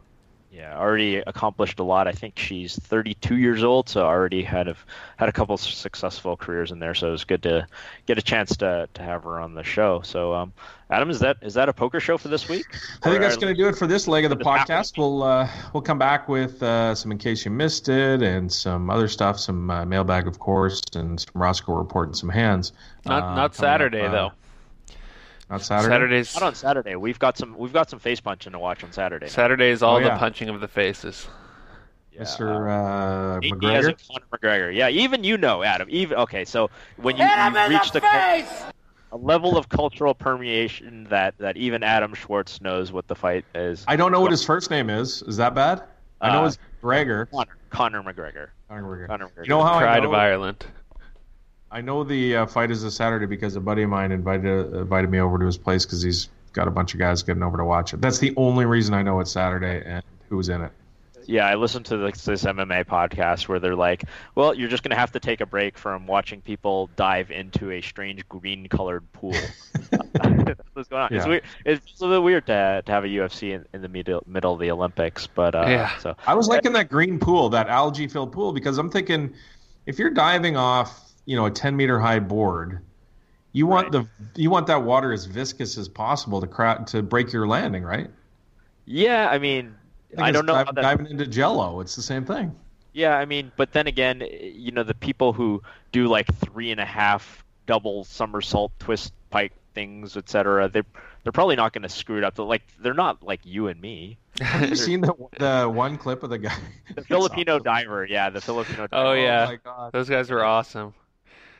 Yeah, already accomplished a lot. I think she's 32 years old, so already had a couple successful careers in there. So it was good to get a chance to have her on the show. So, Adam, is that a poker show for this week? I think that's going to do it for this leg of the podcast. We'll come back with some In Case You Missed It and some other stuff, some mailbag, of course, and some Roscoe Report and some hands. Not Saturday though. Not Saturday. Not on Saturday. We've got some face punching to watch on Saturday. Saturday is all the punching of the faces. Yeah, Mr. McGregor. Conor McGregor. Yeah, even you know, Adam. Okay, so when you reach a level of cultural permeation that even Adam Schwartz knows what the fight is. I don't know what his first name is. Is that bad? I know it's McGregor. Conor McGregor. Conor McGregor. You know how Pride of Ireland. I know the fight is a Saturday because a buddy of mine invited me over to his place because he's got a bunch of guys getting over to watch it. That's the only reason I know it's Saturday and who's in it. Yeah, I listened to this MMA podcast where they're like, well, you're just going to have to take a break from watching people dive into a strange green-colored pool. That's what's going on. Yeah. It's weird. It's a little weird to have a UFC in the middle of the Olympics. But So I was liking that green pool, that algae-filled pool, because I'm thinking if you're diving off, you know, a 10-meter high board, you want that water as viscous as possible to break your landing, right? Yeah, I mean, I don't know. Diving into Jello, it's the same thing. Yeah, I mean, but then again, you know, the people who do like 3.5 double somersault twist pike things, etc., they're probably not going to screw it up. They're not like you and me. Have you seen the one clip of the guy? The Filipino diver. Yeah, the Filipino diver. Oh yeah, my God. Those guys were awesome.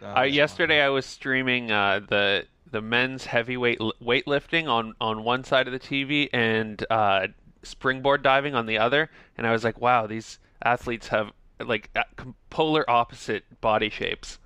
Yesterday I was streaming the men's heavyweight weightlifting on one side of the TV and springboard diving on the other, and I was like, wow, these athletes have like polar opposite body shapes.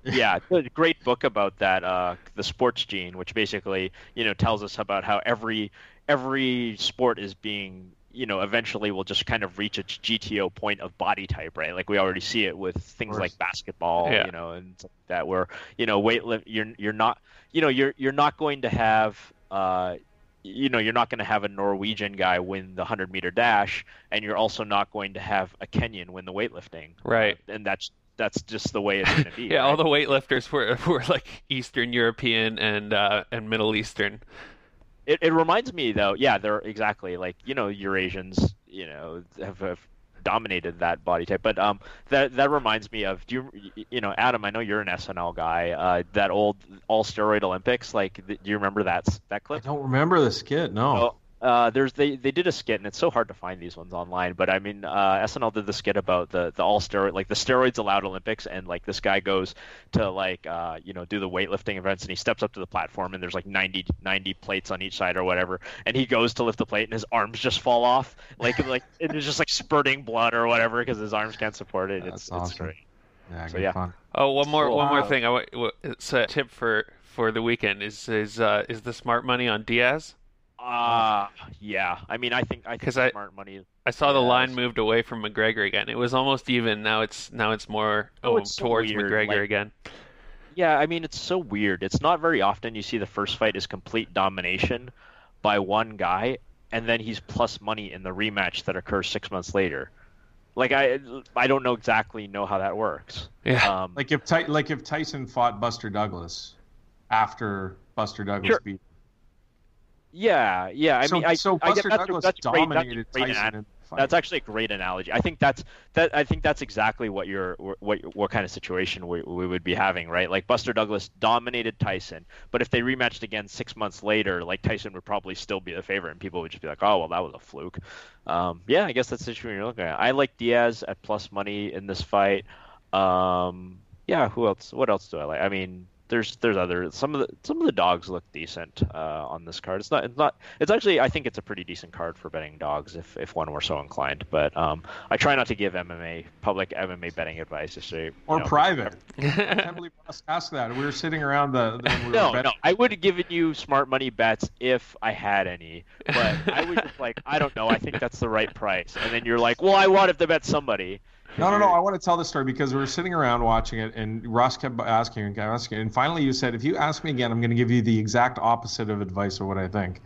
Yeah, a great book about that, The Sports Gene, which basically, you know, tells us about how every sport is being, you know, eventually will just kind of reach its GTO point of body type, right? Like we already see it with things like basketball, you know, and stuff like that, where, you know, you're not going to have you're not going to have a Norwegian guy win the 100-meter dash, and you're also not going to have a Kenyan win the weightlifting. Right. And that's just the way it's going to be. Yeah, right? all the weightlifters were like Eastern European and Middle Eastern. It reminds me though, yeah, they're exactly like, Eurasians, have dominated that body type. But that reminds me of, Adam, I know you're an SNL guy, that old all steroid Olympics, like, do you remember that clip? I don't remember the skit, no. They did a skit, and it's so hard to find these ones online, but I mean, SNL did the skit about the all steroid, like the steroids allowed Olympics, and like this guy goes to like do the weightlifting events, and he steps up to the platform, and there's like 90 plates on each side or whatever, and he goes to lift the plate, and his arms just fall off, like and it's just like spurting blood or whatever because his arms can't support it. That's awesome. It's great. Yeah, So, good yeah. fun. Oh, one more thing. It's a tip for the weekend is the smart money on Diaz. Yeah. I mean, I think smart money. I saw the line moved away from McGregor again. It was almost even. Now it's more it's so towards weird, McGregor again. Yeah, I mean, it's so weird. It's not very often you see the first fight is complete domination by one guy, and then he's plus money in the rematch that occurs 6 months later. Like I don't know how that works. Yeah. Like if Tyson fought Buster Douglas after Buster Douglas beat. Yeah. I mean, Buster Douglas dominated Tyson in the fight. That's actually a great analogy. I think that's exactly what kind of situation we would be having, right? Like Buster Douglas dominated Tyson, but if they rematched again 6 months later, like Tyson would probably still be the favorite, and people would just be like, "Oh, well, that was a fluke." Yeah, I guess that's the situation you're looking at. I like Diaz at plus money in this fight. Yeah, who else? What else do I like? I mean, there's other some of the dogs look decent on this card. It's actually, I think it's a pretty decent card for betting dogs if one were so inclined. But I try not to give public MMA betting advice or private. I can't believe us asked that. We were sitting around No, I would have given you smart money bets if I had any, but I was just like, I don't know. I think that's the right price, and then you're like, well, I wanted to bet somebody. No. I want to tell the story because we were sitting around watching it, and Ross kept asking, and finally you said, if you ask me again, I'm going to give you the exact opposite of advice of what I think.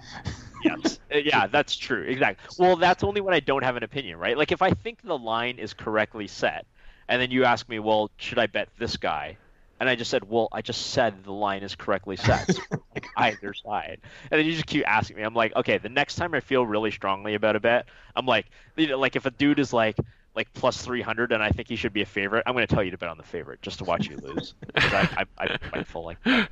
Yes. Yeah, that's true. Exactly. Well, that's only when I don't have an opinion, right? Like if I think the line is correctly set, and then you ask me, well, should I bet this guy? And I just said, well, I just said the line is correctly set. So like either side. And then you just keep asking me. I'm like, okay, the next time I feel really strongly about a bet, I'm like if a dude is like plus 300 and I think he should be a favorite, I'm going to tell you to bet on the favorite just to watch you lose. Because I'm fightful like that.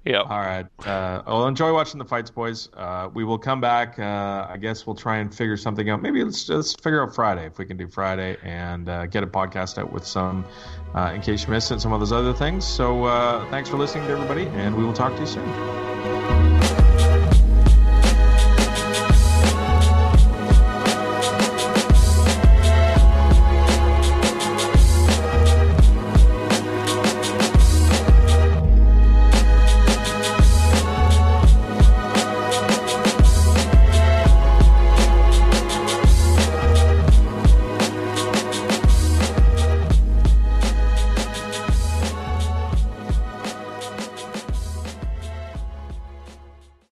Yeah. All right. Well, enjoy watching the fights, boys. We will come back. I guess we'll try and figure something out. Maybe let's figure out Friday, if we can do Friday, and get a podcast out with some, in case you missed it, some of those other things. So thanks for listening to everybody, and we will talk to you soon.